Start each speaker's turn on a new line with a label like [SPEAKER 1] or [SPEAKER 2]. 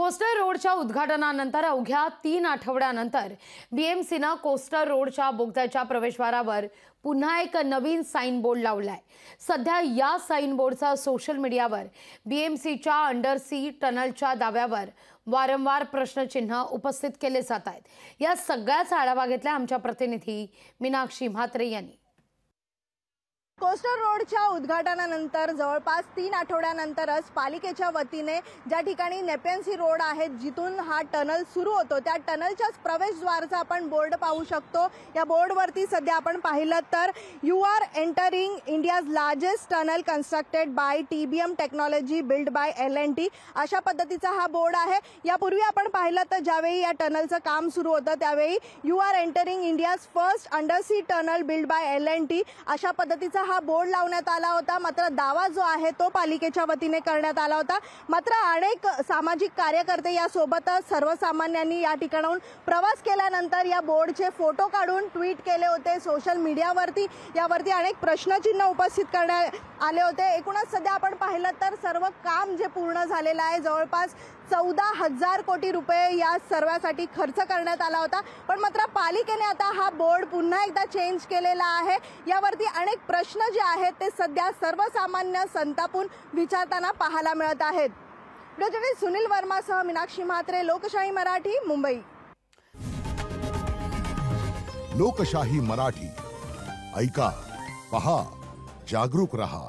[SPEAKER 1] Coaster रोडच्या उद्घाटनानंतर अवघ्या 3 आठवड्यानंतर बीएमसीने कोस्टर रोडच्या बोगद्याच्या प्रवेशद्वारावर पुन्हा एक नवीन साइन बोर्ड लावलाय। सध्या या साइन बोर्डचा सोशल मीडियावर बीएमसीच्या अंडरसी टनलच्या दाव्यावर वारंवार प्रश्नचिन्ह उपस्थित केले जात आहेत। या सगळ्याचा आढावा घेतला आमच्या प्रतिनिधी मीनाक्षी म्हात्रे यांनी।
[SPEAKER 2] कोस्टर रोडच्या उद्घाटनानंतर जवळपास 3 आठवड्यानंतरच पालिकेच्या वतीने ज्या ठिकाणी नेपेन्सी रोड आहे जिथून हा टनल सुरू होतो त्या टनलच्याच प्रवेशद्वाराचा आपण बोर्ड पाहू शकतो। या बोर्डवरती सध्या आपण पाहिलं तर you are entering India's largest tunnel constructed by TBM technology build by L&T अशा पद्धतीचा हा बोर्ड आहे। यापूर्वी आपण पाहिलं तर ज्यावेळी या टनलचं काम सुरू होतं त्यावेळी you are entering India's first undersea tunnel build by L&T अशा पद्धतीचा हा बोर्ड लावण्यात आला होता। मात्र दावा जो आहे तो पालिकेच्या वतीने करण्यात आला होता। मात्र अनेक सामाजिक कार्यकर्ते यासोबतच सर्वसामान्यांनी या ठिकाणाहून प्रवास केल्यानंतर या बोर्डचे फोटो काढून ट्विट केले होते सोशल मीडियावरती। यावरती अनेक प्रश्नचिन्ह उपस्थित करण्यात आले होते। एकूणच सध्या आपण पाहिलं तर सर्व काम जे पूर्ण झालेलं आहे जवळपास 14,000 कोटी रुपये या सर्वासाठी खर्च करण्यात आला होता। पण मात्र पालिकेने आता हा बोर्ड पुन्हा एकदा चेंज केलेला आहे। यावरती अनेक प्रश्न जे आहेत ते सध्या सर्वसामान्य संतापून विचारताना पाहायला मिळत आहेत। व्हिडिओ सुनील वर्मासह मीनाक्षी म्हात्रे, लोकशाही मराठी, मुंबई।
[SPEAKER 3] लोकशाही मराठी ऐका, पहा, जागरूक रहा।